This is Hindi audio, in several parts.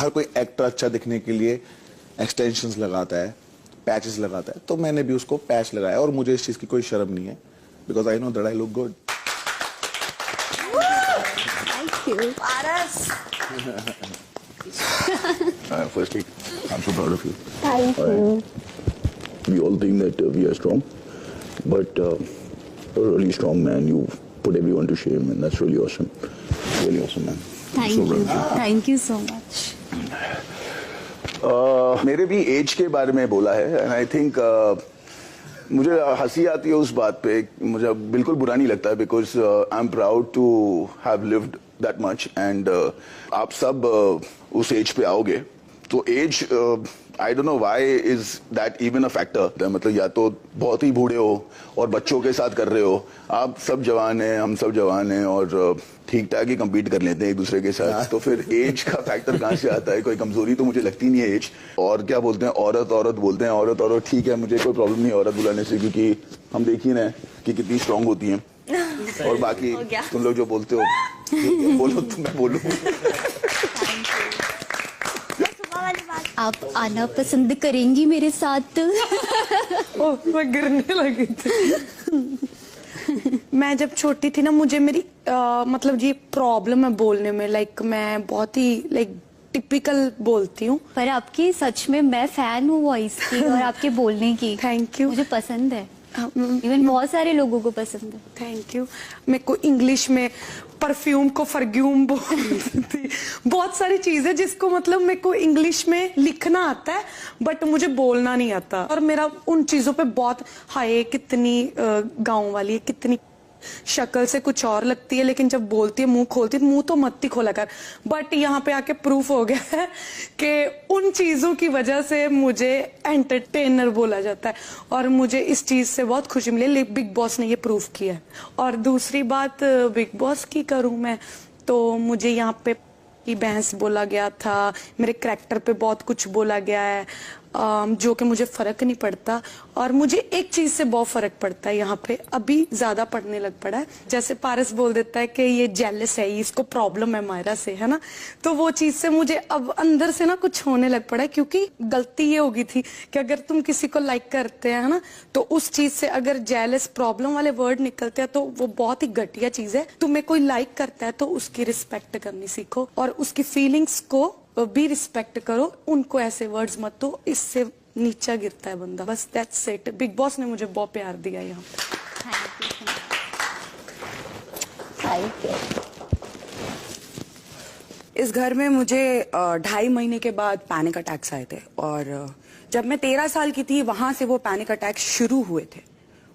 हर कोई एक्टर अच्छा दिखने के लिए एक्सटेंशंस लगाता है, पैचेस लगाता है, तो मैंने भी उसको पैच लगाया और मुझे इस चीज की कोई शर्म नहीं है, because I know that I look good. Firstly, I'm so proud of you. Thank you. We all think that we are strong, but you're a really strong man. You put everyone to shame, and that's really awesome. Really awesome, man. Thank So you. proud of you. Thank you so much. मेरे भी एज के बारे में बोला है, एंड आई थिंक मुझे हंसी आती है उस बात पे, मुझे बिल्कुल बुरा नहीं लगता, because I am proud to have lived that much, and आप सब उस एज पे आओगे, तो age I don't know why is that even a factor. मतलब या तो बहुत ही बूढ़े हो और बच्चों के साथ कर रहे हो, आप सब जवान हैं, हम सब जवान हैं, और ठीक ठाक ही कम्पीट कर लेते हैं एक दूसरे के साथ, तो फिर एज का फैक्टर कहाँ से आता है? कोई कमजोरी तो मुझे लगती नहीं है एज। और क्या बोलते हैं, औरत औरत बोलते हैं, औरत औरत ठीक है, मुझे कोई प्रॉब्लम नहीं है औरत बुलाने से, क्योंकि हम देख ही रहे हैं कि कितनी स्ट्रांग होती हैं। और बाकी तुम लोग जो बोलते हो बोलो, तुम्हें बोलूं। आप आना पसंद करेंगी मेरे साथ? ओह, मैं गिरने लगी थी। मैं जब छोटी थी ना, मुझे मेरी मतलब ये प्रॉब्लम है बोलने में, लाइक मैं बहुत ही टिपिकल बोलती हूँ। पर आपकी सच में मैं फैन हूँ वॉइस की और आपके बोलने की। Thank you. मुझे पसंद है, इवन बहुत सारे लोगों को पसंद है। Thank you. मेरे को इंग्लिश में परफ्यूम को फरग्यूम बोलती थी, बहुत सारी चीजें जिसको मतलब मेरे को इंग्लिश में लिखना आता है बट मुझे बोलना नहीं आता, और मेरा उन चीजों पे बहुत हाय, कितनी गांव वाली है, कितनी शक्ल से कुछ और लगती है, लेकिन जब बोलती है, मुंह खोलती है, मुंह तो मत ही खोला कर। बट यहाँ पे आके प्रूफ हो गया है कि उन चीजों की वजह से मुझे एंटरटेनर बोला जाता है, और मुझे इस चीज से बहुत खुशी मिली। बिग बॉस ने ये प्रूफ किया है। और दूसरी बात बिग बॉस की करूं मैं, तो मुझे यहाँ पे की बहस बोला गया था, मेरे कैरेक्टर पे बहुत कुछ बोला गया है, जो कि मुझे फर्क नहीं पड़ता। और मुझे एक चीज से बहुत फर्क पड़ता है, यहाँ पे अभी ज्यादा पड़ने लग पड़ा है। जैसे पारस बोल देता है कि ये जेलस है, इसको प्रॉब्लम है मायरा से, है ना, तो वो चीज से मुझे अब अंदर से ना कुछ होने लग पड़ा है, क्योंकि गलती ये होगी थी कि अगर तुम किसी को लाइक करते हैं, है ना, तो उस चीज से अगर जेलस प्रॉब्लम वाले वर्ड निकलते हैं तो वो बहुत ही घटिया चीज है। तुम्हें कोई लाइक करता है तो उसकी रिस्पेक्ट करनी सीखो, और उसकी फीलिंग्स को भी रिस्पेक्ट करो, उनको ऐसे वर्ड्स मत दो, इससे नीचा गिरता है बंदा। बस दैट्स इट। बिग बॉस ने मुझे बहुत प्यार दिया यहाँ पे। इस घर में मुझे 2.5 महीने के बाद पैनिक अटैक्स आए थे, और जब मैं 13 साल की थी वहां से वो पैनिक अटैक शुरू हुए थे,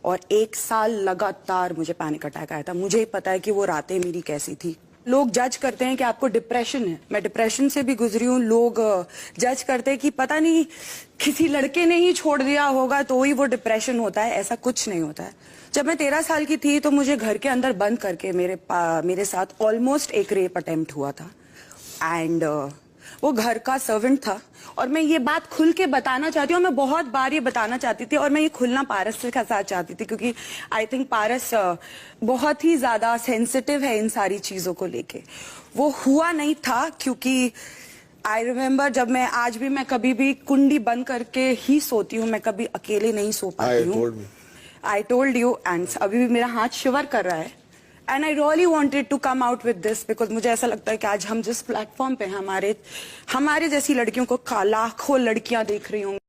और 1 साल लगातार मुझे पैनिक अटैक आया था। मुझे ही पता है कि वो रातें मेरी कैसी थी। लोग जज करते हैं कि आपको डिप्रेशन है, मैं डिप्रेशन से भी गुजरी हूँ। लोग जज करते हैं कि पता नहीं किसी लड़के ने ही छोड़ दिया होगा तो ही वो डिप्रेशन होता है, ऐसा कुछ नहीं होता है। जब मैं 13 साल की थी तो मुझे घर के अंदर बंद करके मेरे साथ ऑलमोस्ट एक रेप अटेम्प्ट हुआ था, एंड वो घर का सर्वेंट था। और मैं ये बात खुल के बताना चाहती हूँ, मैं बहुत बार ये बताना चाहती थी, और मैं ये खुलना पारस के साथ चाहती थी, क्योंकि आई थिंक पारस बहुत ही ज्यादा सेंसिटिव है इन सारी चीजों को लेके। वो हुआ नहीं था, क्योंकि आई रिमेम्बर जब मैं आज भी, मैं कभी भी कुंडी बंद करके ही सोती हूँ, मैं कभी अकेले नहीं सो पाती हूँ। आई टोल्ड यू, एंड अभी भी मेरा हाथ शिवर कर रहा है, and I really wanted to come out with this, because मुझे ऐसा लगता है कि आज हम जिस प्लेटफॉर्म पे हमारे जैसी लड़कियों को लाखों लड़कियां देख रही होंगी।